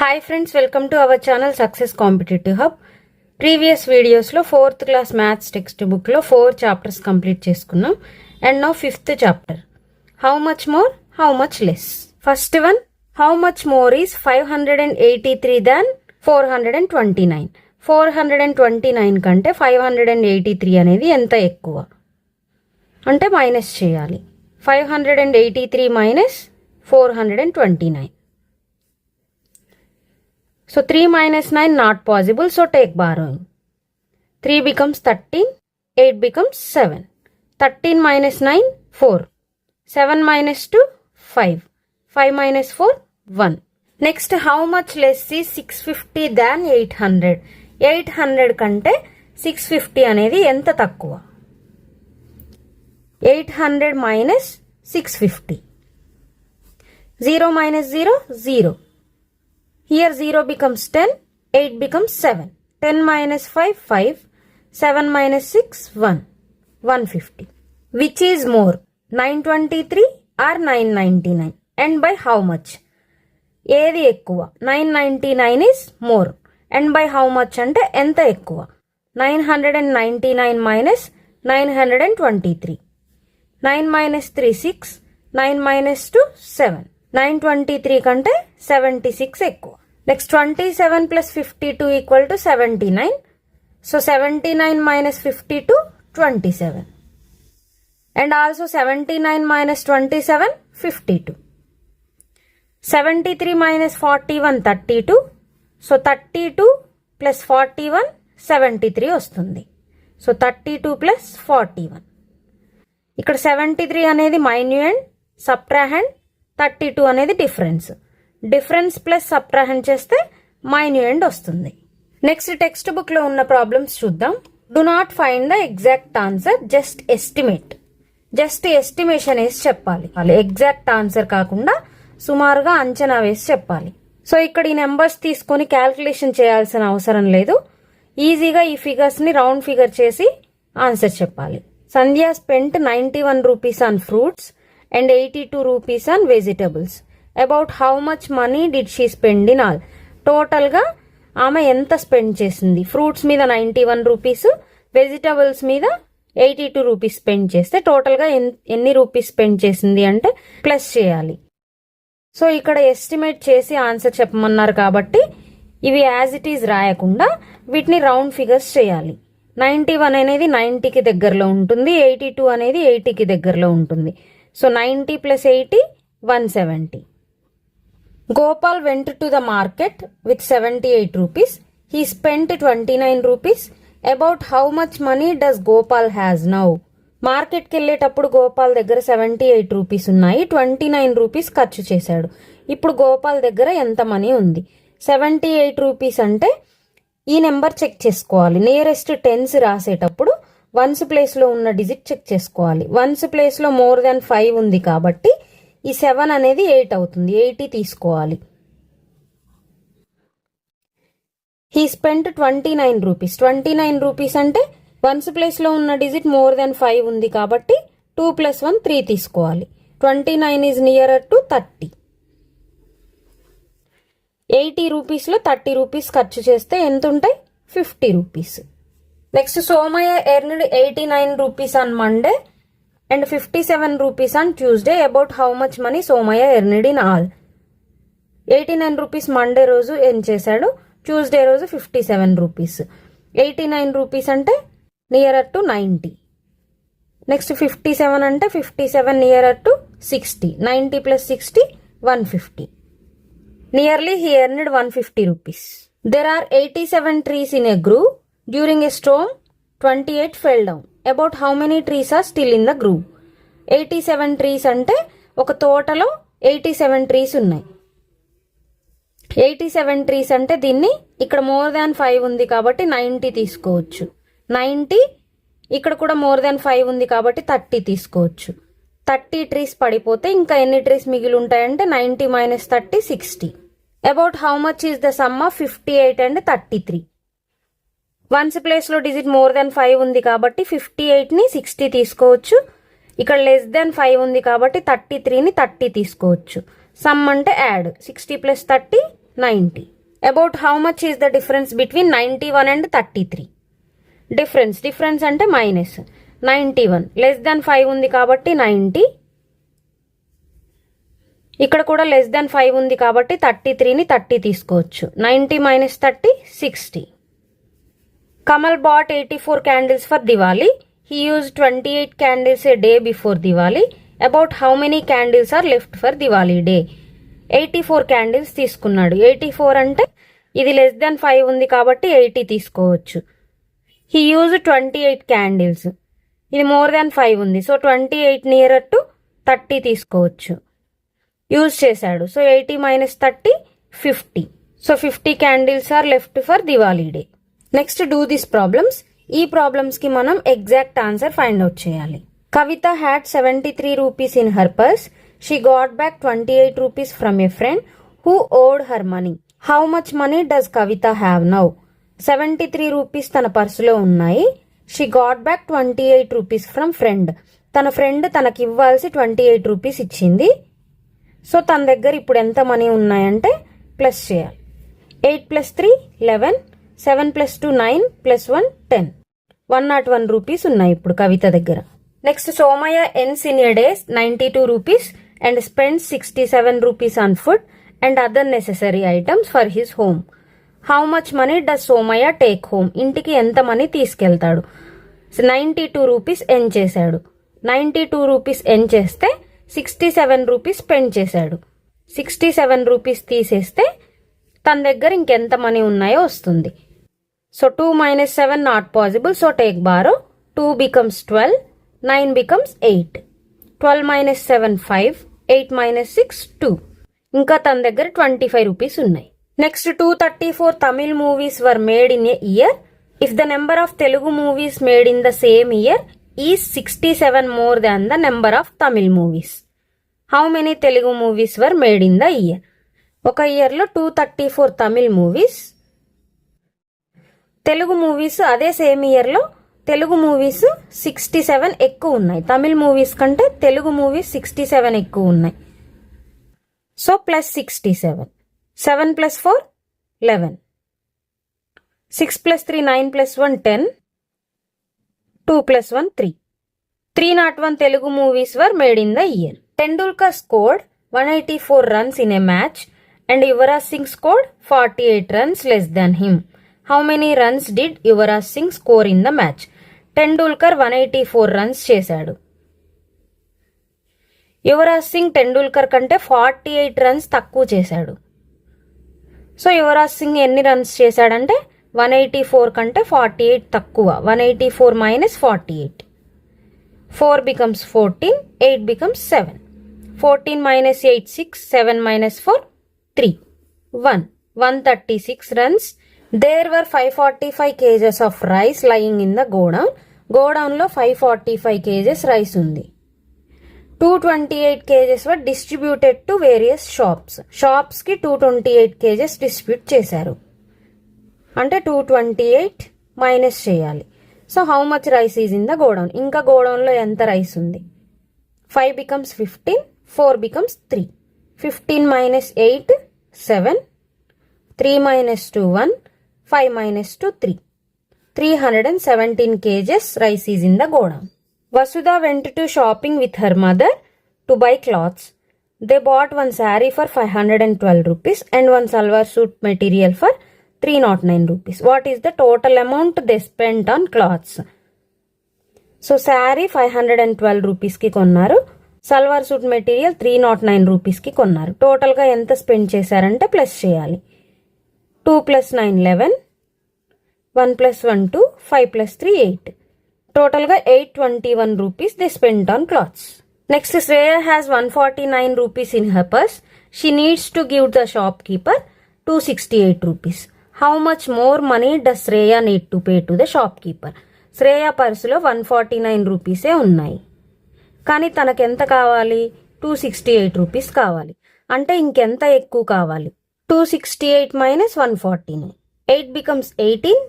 Hi friends, welcome to our channel success competitive hub. Previous వీడియోస్లో 4th class maths text బుక్లో 4 chapters complete చేసుకున్నాం. And now 5th chapter, how much more, how much less. First one, how much more is 583 దాన్ 429. 429 కంటే 583 అనేది ఎంత ఎక్కువ అంటే minus చేయాలి. 583 minus 429. So 3 minus 9 not possible, so take borrowing. 3 becomes 13, 8 becomes 7. 13 minus 9, 4. 7 minus 2, 5. 5 minus 4, 1. Next, how much less is 650 than 800? 800 కంటే 650 అనేది ఎంత తక్కువ? 800 minus 650. 0 minus 0, 0. Here 0 becomes 10, 8 becomes 7. 10 minus 5, 5. 7 minus 6, 1. 150. Which is more, 923 or 999? And by how much? ఏది ఎక్కువ? 999 is more. And by how much అంటే ఎంత ఎక్కువ? 999 minus 923. 9 minus 3, 6. 9 minus 2, 7. 923 కంటే 76 ఎక్కువ. Next 27 plus 52 equal to 79. So 79 minus 52, 27. And also 79 minus 27, 52. 73 minus 41, 32. So 32 plus 41, 73 వస్తుంది. So 32 plus 41. ఇక్కడ 73 అనేది మైన్యూయండ్, సబ్ట్రాహెండ్, 32 అనేది డిఫరెన్స్. డిఫరెన్స్ ప్లస్ సబ్ట్రాహెండ్ చేస్తే మైన్యూయండ్ వస్తుంది. నెక్స్ట్ టెక్స్ట్ బుక్ లో ఉన్న ప్రాబ్లమ్స్ చూద్దాం. Do not find the exact answer, just estimate. Just estimation వేసి చెప్పాలి. ఎగ్జాక్ట్ ఆన్సర్ కాకుండా సుమారుగా అంచనా వేసి చెప్పాలి. సో ఇక్కడ ఈ నెంబర్స్ తీసుకొని క్యాల్కులేషన్ చేయాల్సిన అవసరం లేదు. ఈజీగా ఈ ఫిగర్స్ ని రౌండ్ ఫిగర్ చేసి ఆన్సర్ చెప్పాలి. Sandhya spent 91 rupees on fruits and 82 rupees on vegetables. About how much money did she spend in all? Total గా ఆమె ఎంత స్పెండ్ చేసింది? ఫ్రూట్స్ మీద 91 రూపీస్, వెజిటబుల్స్ మీద 82 రూపీస్ స్పెండ్ చేస్తే టోటల్ గా ఎన్ని రూపీస్ స్పెండ్ చేసింది అంటే ప్లస్ చేయాలి. సో ఇక్కడ ఎస్టిమేట్ చేసి ఆన్సర్ చెప్పమన్నారు కాబట్టి ఇవి యాజ్ ఇట్ ఈజ్ రాయకుండా వీటిని రౌండ్ ఫిగర్స్ చేయాలి. 91 అనేది 90కి దగ్గరలో ఉంటుంది, 82 అనేది 80కి దగ్గరలో ఉంటుంది. So 90 plus 80, 170. Gopal went to the market with 78 rupees. He spent 29 rupees. About how much money does Gopal has now? మార్కెట్కి వెళ్ళేటప్పుడు గోపాల్ దగ్గర 78 రూపీస్ ఉన్నాయి, 29 రూపీస్ ఖర్చు చేశాడు. ఇప్పుడు గోపాల్ దగ్గర ఎంత మనీ ఉంది? 78 రూపీస్ అంటే ఈ నెంబర్ చెక్ చేసుకోవాలి. నియరెస్ట్ టెన్స్ రాసేటప్పుడు వన్స్ ప్లేస్ లో ఉన్న డిజిట్ చెక్ చేసుకోవాలి. వన్స్ ప్లేస్ లో మోర్ దాన్ 5 ఉంది కాబట్టి ఈ 7 అనేది 8 అవుతుంది. 80 తీసుకోవాలి. He spent 29 rupees. 29 రూపీస్ అంటే వన్స్ ప్లేస్ లో ఉన్న డిజిట్ మోర్ దాన్ 5 ఉంది కాబట్టి 2 + 1 3 తీసుకోవాలి. 29 ఈజ్ నియరర్ టు 30. 80 రూపీస్ లో 30 రూపీస్ ఖర్చు చేస్తే ఎంత ఉంటాయి? 50 rupees. Next, Somayya earned 89 rupees on Monday and 57 rupees on Tuesday. About how much money Somayya earned in all? 89 rupees Monday రోజు ఎర్న్ చేశాడు, ట్యూస్డే రోజు 57 రూపీస్. 89 రూపీస్ అంటే నియరర్ టు 90. నెక్స్ట్ 57 అంటే 57 nearer to 60. 90 plus 60, 150. Nearly he earned 150 rupees. There are 87 trees in a grove. During a storm, 28 fell down. About how many trees are still in the grove? 87 trees అంటే ఒక తోటలో 87 trees ఉన్నాయి. 87 trees అంటే దీన్ని ఇక్కడ more than 5 ఉంది కాబట్టి 90 తీసుకోవచ్చు. 90 ఇక్కడ కూడా మోర్ దాన్ 5 ఉంది కాబట్టి 30 తీసుకోవచ్చు. 30 trees పడిపోతే ఇంకా ఎన్ని ట్రీస్ మిగిలి ఉంటాయంటే 90 minus 30, 60. About how much is the sum of 58 and 33? Ones place లో డిజిట్ మోర్ దాన్ 5 ఉంది కాబట్టి 58 ని 60 తీసుకోవచ్చు. ఇక్కడ లెస్ దాన్ 5 ఉంది కాబట్టి 33 ని 30 తీసుకోవచ్చు. సమ్ అంటే add. 60 + 30, 90. About how much is the difference between 91 and 33? Difference అంటే మైనస్. 91 లెస్ దాన్ 5 ఉంది కాబట్టి 90. ఇక్కడ కూడా లెస్ దాన్ 5 ఉంది కాబట్టి 33ని 30 తీసుకోవచ్చు. 90 minus 30 60. Kamal bought 84 candles for Diwali. He used 28 candles a day before Diwali. About how many candles are left for Diwali day? 84 candles తీసుకున్నాడు. 84 అంటే ఇది లెస్ దాన్ 5 ఉంది కాబట్టి 80 తీసుకోవచ్చు. He used 28 candles. ఇది మోర్ దాన్ 5 ఉంది. సో 28 నియర్ టు 30 తీసుకోవచ్చు. Use చేశాడు. So 80 minus 30 50. So 50 candles are left for Diwali day. Next do this problems. ఈ ప్రాబ్లమ్స్ కి మనం ఎగ్జాక్ట్ ఆన్సర్ ఫైండ్ అవుట్ చేయాలి. Kavitha had 73 rupees in her purse. She got back 28 rupees from a friend who owed her money. How much money does Kavitha have now? 73 rupees తన పర్సులో ఉన్నాయి. She got back 28 rupees from friend. తన friend తనకి ఇవ్వాల్సి 28 rupees ఇచ్చింది. So తన దగ్గర ఇప్పుడు ఎంత మనీ ఉన్నాయంటే ప్లస్ చేయాలి. 8 + 3 11, 7 + 2 9 + 1 10. 101 రూపీస్ ఉన్నాయి ఇప్పుడు కవిత దగ్గర. Next Somaiah earns in a days 92 rupees and spend 67 rupees on food and other necessary items for his home. How much money does Somaiah take home? ఇంటికి ఎంత మనీ తీసుకెళ్తాడు? 92 రూపీస్ ఎన్ చేశాడు. 92 రూపీస్ ఎన్ చేస్తే 67 రూపీస్ స్పెండ్ చేశాడు. 67 రూపీస్ తీసేస్తే తన దగ్గర ఇంకెంత మనీ ఉన్నాయో వస్తుంది. So 2 - 7 not possible. So take borrow. 2 becomes 12, 9 becomes 8. 12 - 7 5, 8 - 6 2. ఇంకా తన దగ్గర 25 రూపీస్ ఉన్నాయి. Next 234 Tamil movies were made in a year. If the number of Telugu movies made in the same year is 67 more than the number of Tamil movies. How many Telugu movies were made in the year? ఒక ఇయర్లో 234 Tamil movies. Telugu movies అదే same ఇయర్లో Telugu movies 67 ఎక్కువ ఉన్నాయి. Tamil movies కంటే Telugu movies 67 ఎక్కువ ఉన్నాయి. So plus 67. 7 + 4 11. 6 + 3 9 + 1 10. 2 + 1 3. 301 Telugu movies were made in the year. Tendulkar scored 184 runs in a match and Yuvraj Singh scored 48 runs less than him. How many runs did Yuvraj Singh score in the match? Tendulkar 184 runs చేశాడు. యువరాజ్ సింగ్ టెండూల్కర్ కంటే 48 runs తక్కువ చేశాడు. So Yuvraj Singh ఎన్ని runs చేశాడంటే 184 కంటే 48 తక్కువ. 184 - 48. 4 becomes 14, 8 becomes 7. 14 - 8 6, 7 - 4 3. 1. 136 runs. There were 545 kgs of rice lying in the godown. గోడౌన్లో 545 kgs rice ఉంది. 228 kgs were distributed to various shops. షాప్స్కి 228 kgs distribute చేశారు. అంటే 228 మైనస్ చేయాలి. So how much rice is in the godown? ఇంకా గోడౌన్లో ఎంత rice ఉంది? 5 becomes 15, 4 becomes 3. 15 - 8 7, 3 - 2 1, 5 - 2 3. 317 kgs rice is in the godown. Vasudha went to shopping with her mother to buy clothes. They bought one saree for 512 rupees and one salwar suit material for 309 rupees. What is the total amount they spent on clothes? So saree 512 rupees ki konnaru, salwar suit material 309 rupees ki konnaru. Total ga enta spend chesarante plus cheyali. 2 + 9 11, 1 + 1 2, 5 + 3 8. Total ga 821 rupees they spent on clothes. Next, Shreya has 149 rupees in her purse. She needs to give the shopkeeper 268 rupees. How much more money does Shreya need to pay to the shopkeeper? Shreya పర్సులో 149 రూపీసే ఉన్నాయి. కానీ తనకు ఎంత కావాలి? 268 rupees కావాలి. అంటే ఇంకెంత ఎక్కువ కావాలి? 268 - 149. 8 becomes 18,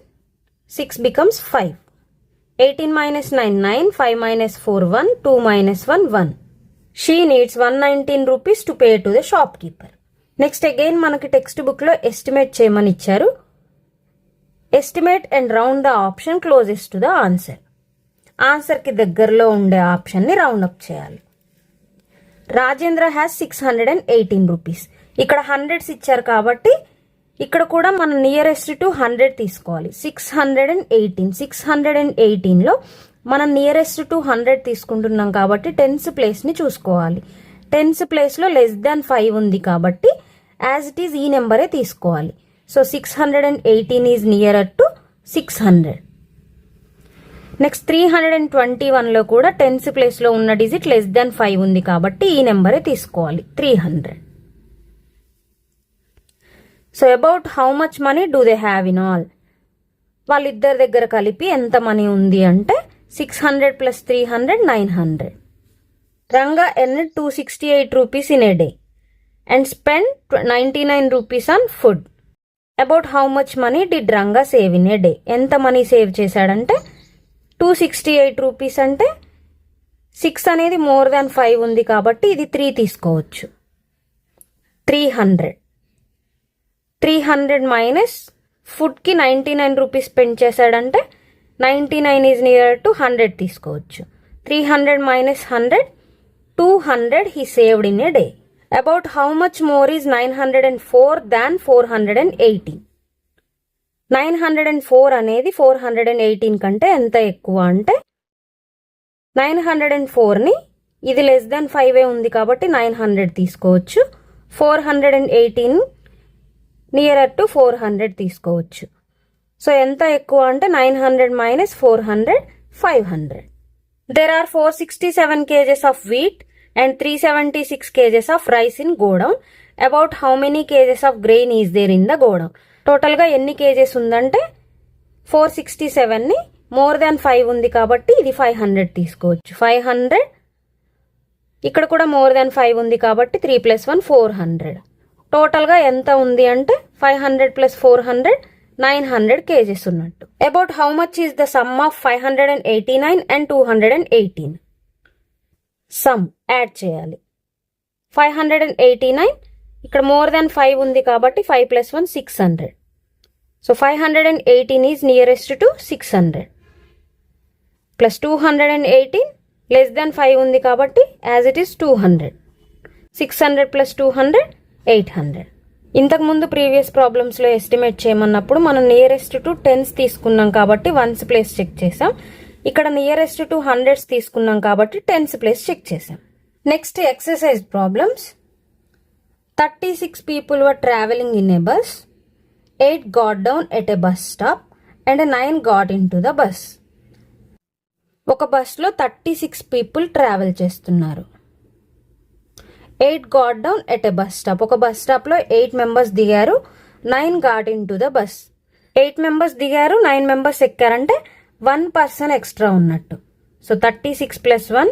6 becomes 5. 18 - 9 9, 5 - 4 1, 2 - 1 1. She needs 119 rupees to pay to the shopkeeper. Next again మనకి టెక్స్ట్ బుక్లో ఎస్టిమేట్ చేయమని ఇచ్చారు. Estimate and round the option closest to the answer. ఆన్సర్కి దగ్గరలో ఉండే ఆప్షన్ని రౌండ్ అప్ చేయాలి. Rajendra has 618 rupees. ఇక్కడ హండ్రెడ్స్ ఇచ్చారు కాబట్టి ఇక్కడ కూడా మనం నియరెస్ట్ టు 100 తీసుకోవాలి. 618లో మనం నియరెస్ట్ టు 100 తీసుకుంటున్నాం కాబట్టి టెన్స్ ప్లేస్ని చూసుకోవాలి. టెన్స్ ప్లేస్లో లెస్ దాన్ 5 ఉంది కాబట్టి యాజ్ ఇట్ ఈజ్ ఈ నెంబరే తీసుకోవాలి. So 618 is nearer to 600. Next 321లో కూడా టెన్స్ ప్లేస్లో ఉన్న డిజిట్ లెస్ దాన్ 5 ఉంది కాబట్టి ఈ నెంబరే తీసుకోవాలి 300. So about how much money do they have in all. వాళ్ళిద్దరి దగ్గర కలిపి ఎంత మనీ ఉంది అంటే 600 + 300 900. Ranga earned 268 rupees in a day and spend 99 rupees on food. About how much money did Ranga save in a day. ఎంత మనీ సేవ్ చేశాడంటే 268 rupees అంటే 6 అనేది మోర్ దాన్ 5 ఉంది కాబట్టి ఇది 3 తీసుకోవచ్చు. 300 మైనస్ ఫుడ్కి 99 రూపీస్ స్పెండ్ చేశాడంటే 99 ఈజ్ నియర్ టు 100 తీసుకోవచ్చు. 300 minus 100 200 he saved in a day. About how much more is 904 దాన్ 418. 904 అనేది 418 కంటే ఎంత ఎక్కువ అంటే 904ని ఇది లెస్ దాన్ 5 ఉంది కాబట్టి 900 తీసుకోవచ్చు. 418 నియరర్ టు 400 తీసుకోవచ్చు. సో ఎంత ఎక్కువ అంటే 900 minus 400 500. There are 467 kgs of wheat and 376 kgs of rice in godown. About how many kgs of grain is there in the godown. టోటల్గా ఎన్ని కేజెస్ ఉందంటే 467ని మోర్ దాన్ 5 ఉంది కాబట్టి ఇది 500 తీసుకోవచ్చు. 500 ఇక్కడ కూడా మోర్ దాన్ 5 ఉంది కాబట్టి 3 + 1 400. టోటల్గా ఎంత ఉంది అంటే 500 + 400 900 కేజెస్ ఉన్నట్టు. About how much is the sum of 589 and 218. Some add చేయాలి. 589 ఇక్కడ మోర్ దాన్ 5 ఉంది కాబట్టి 5 + 1 600. So 518 is nearest to 600 plus 218 less than 5 ఉంది కాబట్టి యాజ్ ఇట్ ఈస్ 200. 600 + 200 800. ఇంతకుముందు ప్రీవియస్ ప్రాబ్లమ్స్లో ఎస్టిమేట్ చేయమన్నప్పుడు మనం నియరెస్ట్ టు 10s తీసుకున్నాం కాబట్టి 1s ప్లేస్ చెక్ చేసాం. ఇక్కడ నియరెస్ట్ టు 100s తీసుకున్నాం కాబట్టి 10s ప్లేస్ చెక్ చేసాం. Next exercise problems. 36 people were traveling in a bus. 8 got down at a bus stop and 9 got into the bus. ఒక బస్లో 36 people travel చేస్తున్నారు. 8 got down at a bus stop. ఒక bus స్టాప్లో 8 members దిగారు. 9 got into the bus. 8 members దిగారు, 9 members ఎక్కారంటే 1 person extra ఉన్నట్టు. So 36 + 1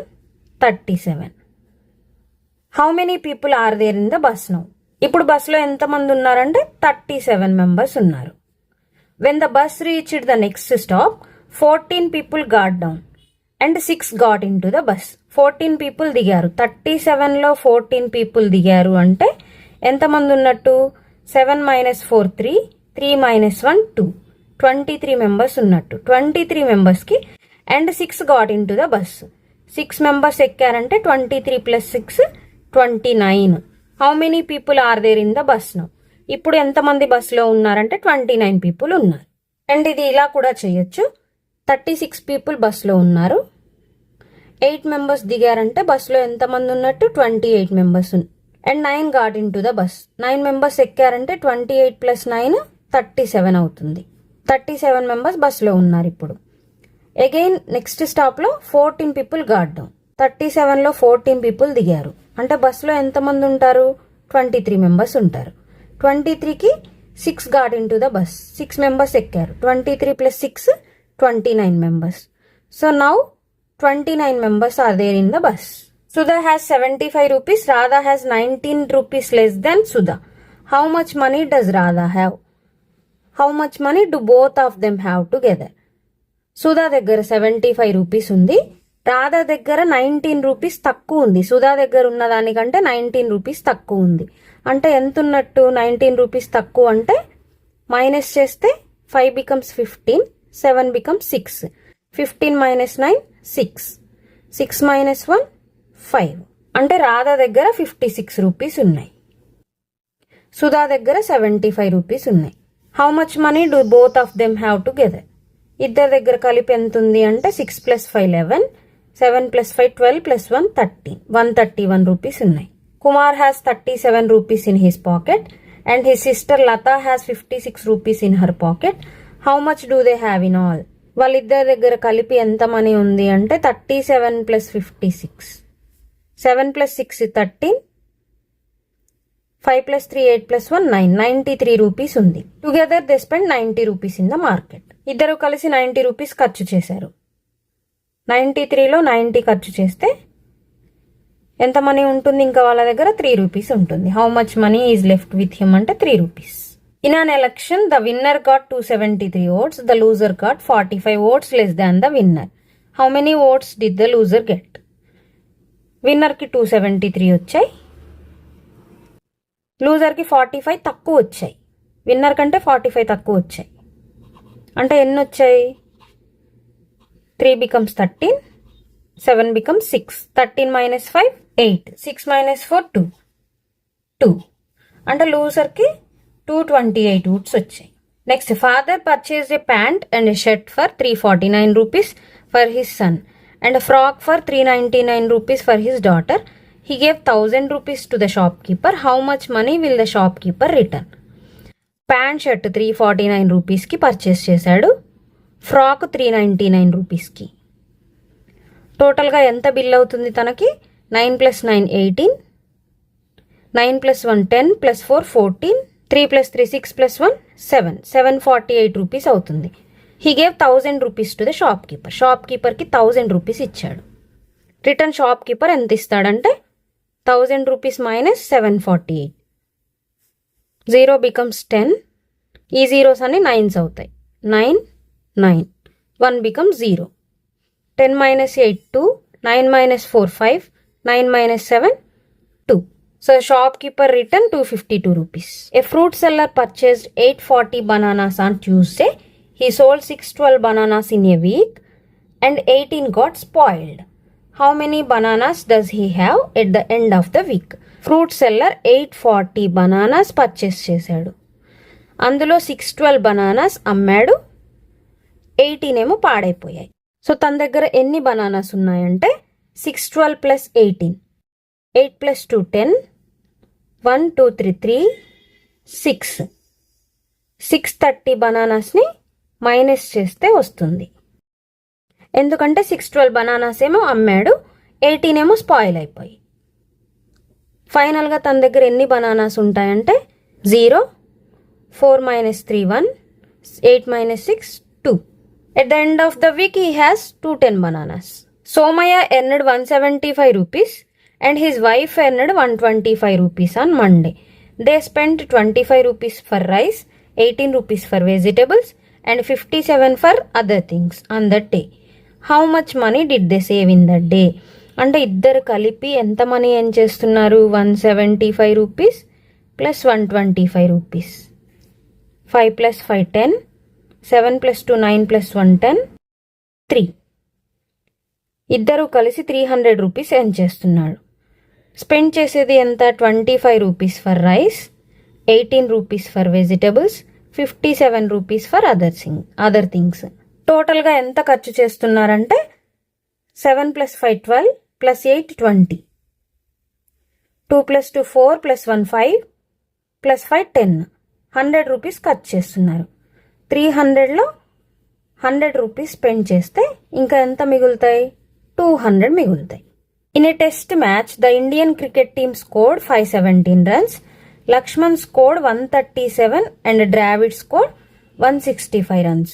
37. How many people are there in the bus now. ఇప్పుడు బస్లో ఎంతమంది ఉన్నారంటే 37 members ఉన్నారు. When the bus reached the next stop 14 people got down and 6 got in to the bus. 14 people దిగారు. 37లో 14 people దిగారు అంటే ఎంతమంది ఉన్నట్టు 7 - 4 3 3 - 1 2 23 members ఉన్నట్టు. 23 membersకి and 6 got in to the bus. 6 members ఎక్కారంటే 23 + 6 29. How many people are there in the bus now. ఇప్పుడు ఎంతమంది బస్లో ఉన్నారంటే 29 people ఉన్నారు. అండ్ ఇది ఇలా కూడా చేయొచ్చు. 36 people బస్లో ఉన్నారు. 8 members దిగారంటే బస్లో ఎంతమంది ఉన్నట్టు 28 members and 9 got in to the bus. 9 members ఎక్కారంటే 28 + 9 37 అవుతుంది. 37 members బస్లో ఉన్నారు. ఇప్పుడు అగైన్ నెక్స్ట్ స్టాప్లో 14 people గాట్ డౌన్. 37లో 14 people దిగారు అంటే బస్సులో ఎంతమంది ఉంటారు 23 members ఉంటారు. 23కి 6 got in to the bus. 6 members ఎక్కారు. 23 + 6 29 members. So now 29 members are there in the bus. Sudha has 75 rupees. Radha has 19 rupees less than Sudha. How much money does Radha have? How much money do both of them have together? Sudha దగ్గర 75 rupees ఉంది. రాధా దగ్గర 19 rupees తక్కువ ఉంది. సుధా దగ్గర ఉన్న దానికంటే 19 rupees తక్కువ ఉంది. అంటే ఎంత ఉన్నట్టు 19 రూపీస్ తక్కువ అంటే మైనస్ చేస్తే 5 becomes 15, 7 becomes 6. 15 minus 9 6. 6 minus 1 5. అంటే రాధా దగ్గర 56 రూపీస్ ఉన్నాయి, సుధా దగ్గర 75 రూపీస్ ఉన్నాయి. How much money do both of them have together? ఇద్దరి దగ్గర కలిపి ఎంత ఉంది అంటే 6 + 5 11, 7 + 5 12 + 1 13. 131 రూపీస్ ఉన్నాయి. Kumar has 37 rupees in his pocket and his sister Lata has 56 rupees in her pocket. How much do they have in all? వాళ్ళిద్దరి దగ్గర కలిపి ఎంత మనీ ఉంది అంటే 37 + 56. 7 + 6 13, 5 + 3 8 + 1 9. 93 రూపీస్ ఉంది. Together they spend 90 rupees in the market. ఇద్దరు కలిసి 90 రూపీస్ ఖర్చు చేశారు. 93లో 90 ఖర్చు చేస్తే ఎంత మనీ ఉంటుంది? ఇంకా వాళ్ళ దగ్గర 3 రూపీస్ ఉంటుంది. How much money is left with him అంటే 3 rupees. In an election the winner got 273 votes, the loser got 45 votes less than the winner. How many votes did the loser గెట్? విన్నర్కి 273 వచ్చాయి, లూజర్కి 45 తక్కువ వచ్చాయి. విన్నర్ కంటే 45 తక్కువ వచ్చాయి. అంటే ఎన్ని వచ్చాయి? 3 becomes 13, 7 becomes 6. 13 minus 5 8. 6 minus 4 2. 2. అంటే లూజర్కి 228 votes వచ్చాయి. Next father purchased A pant and shirt for 349 rupees for his son and frock for 399 rupees for his daughter. He gave 1000 rupees to the shop keeper. How much money will the shop keeper return? Pant shirt 349 రూపీస్కి purchase చేశాడు, frock 399 రూపీస్కి. టోటల్గా ఎంత bill అవుతుంది తనకి? 9 + 9 18, 9 + 1 10 + 4 14, 3 + 3 6 + 1 7. 748 rupees అవుతుంది. He gave 1000 rupees to the shopkeeper. Shop కీపర్కి 1000 rupees ఇచ్చాడు. రిటర్న్ షాప్ కీపర్ ఎంత ఇస్తాడంటే 1000 రూపీస్ మైనస్ 748. 0 becomes 10. ఈ జీరోస్ అన్ని 9s అవుతాయి. 9 9. 1 becomes 0. 10 minus 8 2, 9 minus 4 5, 9 minus 7 2. So shopkeeper returned 252 rupees. A fruit seller purchased 840 bananas on Tuesday. He sold 612 bananas in a week and 18 got spoiled. How many bananas does he have at the end of the week? Fruit seller 840 bananas purchase చేశాడు. అందులో 612 bananas అమ్మాడు, 18 ఏమో పాడైపోయాయి. So తన దగ్గర ఎన్ని bananas ఉన్నాయంటే 612 + 18, 8 + 2 10, 1 2 3 3 6. 630 బనానాస్ని minus చేస్తే వస్తుంది. ఎందుకంటే 612 బనానాస్ ఏమో అమ్మాడు, 18 ఏమో స్పాయిల్ అయిపోయి. ఫైనల్గా తన దగ్గర ఎన్ని బనానాస్ ఉంటాయంటే 0, 4 - 3 1, 8 - 6 2. At the end of the week, he has 210 bananas. Somaya earned 175 rupees and his wife earned 125 rupees on Monday. They spent 25 rupees for rice, 18 rupees for vegetables and 57 for other things on that day. How much money did they save in that day? అంటే ఇద్దరు కలిపి ఎంత money ఏం చేస్తున్నారు? 175 rupees plus 125 rupees. 5 + 5 10, 7 + 2 9 + 1 10, 3. ఇద్దరు కలిసి 300 rupees earn చేస్తున్నాడు. Spend చేసేది ఎంత? 25 rupees for rice, 18 rupees for vegetables, 57 rupees for other things. టోటల్గా ఎంత ఖర్చు చేస్తున్నారంటే 7 + 5 12 + 8 20, 2 + 2 4 + 1 5 + 5 10. 100 రూపీస్ ఖర్చు చేస్తున్నారు. 300లో 100 రూపీస్ స్పెండ్ చేస్తే ఇంకా ఎంత మిగులుతాయి? 200 మిగులుతాయి. In a test match the Indian cricket team scored 517 runs. Laxman scored 137 and Dravid scored 165 runs.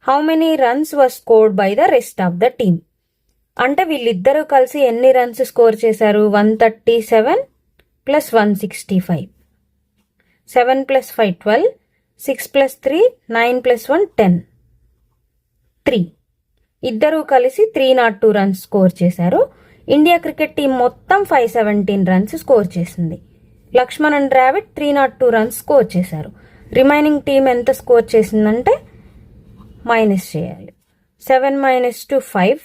How many runs were scored by the rest of the team? అంటే వీళ్ళిద్దరూ కలిసి ఎన్ని రన్స్ స్కోర్ చేశారు? 137 + 165. 7 + 5 12, 6 + 3 9 + 1 10, 3. ఇద్దరూ కలిసి 302 రన్స్ స్కోర్ చేశారు. ఇండియా క్రికెట్ టీం మొత్తం 517 runs score చేసింది. Laxman and Dravid 302 runs score చేశారు. రిమైనింగ్ టీం ఎంత స్కోర్ చేసిందంటే మైనస్ చేయాలి. 7 - 2 5,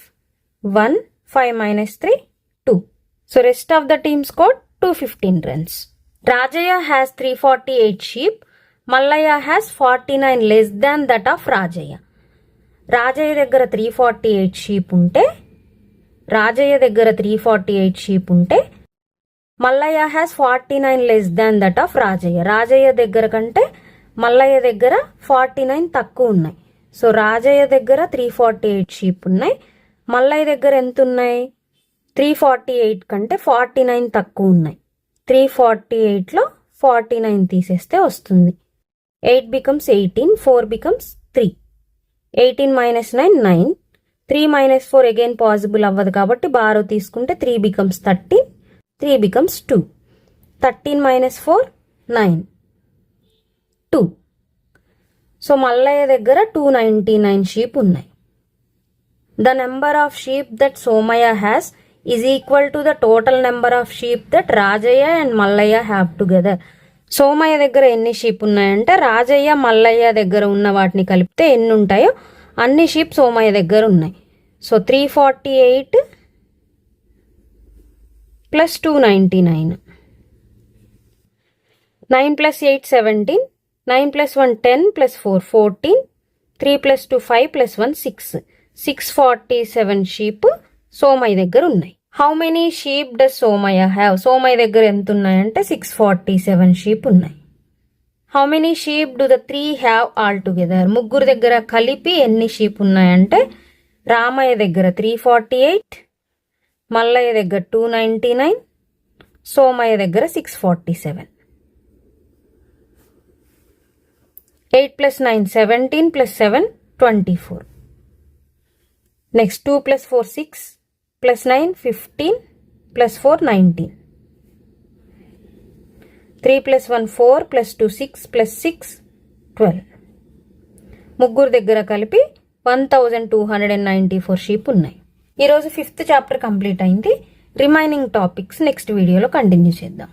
1, 5 - 3 2. So rest of the team scored 215 runs. Rajaya has 348 sheep. Mallaya has 49 less than that of Rajaya. Rajaiah దగ్గర 348 sheep ఉంటే Mallayya has 49 less than that of Rajayya. Rajayya దగ్గర కంటే మల్లయ్య దగ్గర 49 తక్కువ ఉన్నాయి. సో రాజయ్య దగ్గర 348 షీప్ ఉన్నాయి, మల్లయ్య దగ్గర ఎంత ఉన్నాయి? 348 కంటే 49 తక్కువ ఉన్నాయి. 348లో 49 తీసేస్తే వస్తుంది. 8 becomes 18, 4 becomes 3. 18 - 9 9. 3 - 4 అగైన్ పాసిబుల్ అవ్వదు కాబట్టి బారో తీసుకుంటే 3 becomes 13, 3 becomes 2. 13 - 4 9 2. సో మల్లయ్య దగ్గర 299 షీప్ ఉన్నాయి. The number of sheep that Somayya has is equal to the total number of sheep that Rajayya and Mallayya have together. Somayya దగ్గర ఎన్ని షీప్ ఉన్నాయంటే రాజయ్య మల్లయ్య దగ్గర ఉన్న వాటిని కలిపితే ఎన్ని ఉంటాయో అన్ని షీప్ సోమయ్య దగ్గర ఉన్నాయి. సో 348 + 299. 9 + 8 17, 9 + 1 10 + 4 14, 3 + 2 5 + 1 6. 647 షీప్ సోమయ్య దగ్గర ఉన్నాయి. How many sheep does Somayya have? Somayya దగ్గర ఎంత ఉన్నాయంటే 647 షీప్ ఉన్నాయి. How many sheep do the 3 have all together? ముగ్గురు దగ్గర కలిపి ఎన్ని షీప్ ఉన్నాయంటే రామయ్య దగ్గర 348, మల్లయ్య దగ్గర 299, సోమయ్య దగ్గర 647. 8 + 9 17 + 7 24. నెక్స్ట్ 2 + 4 6 + 9 15 + 4 19. 3 + 1 4 + 2 6 + 6 12. ముగ్గురు దగ్గర కలిపి 1294 షీప్ ఉన్నాయి. ఈరోజు 5th చాప్టర్ కంప్లీట్ అయింది. రిమైనింగ్ టాపిక్స్ నెక్స్ట్ వీడియోలో కంటిన్యూ చేద్దాం.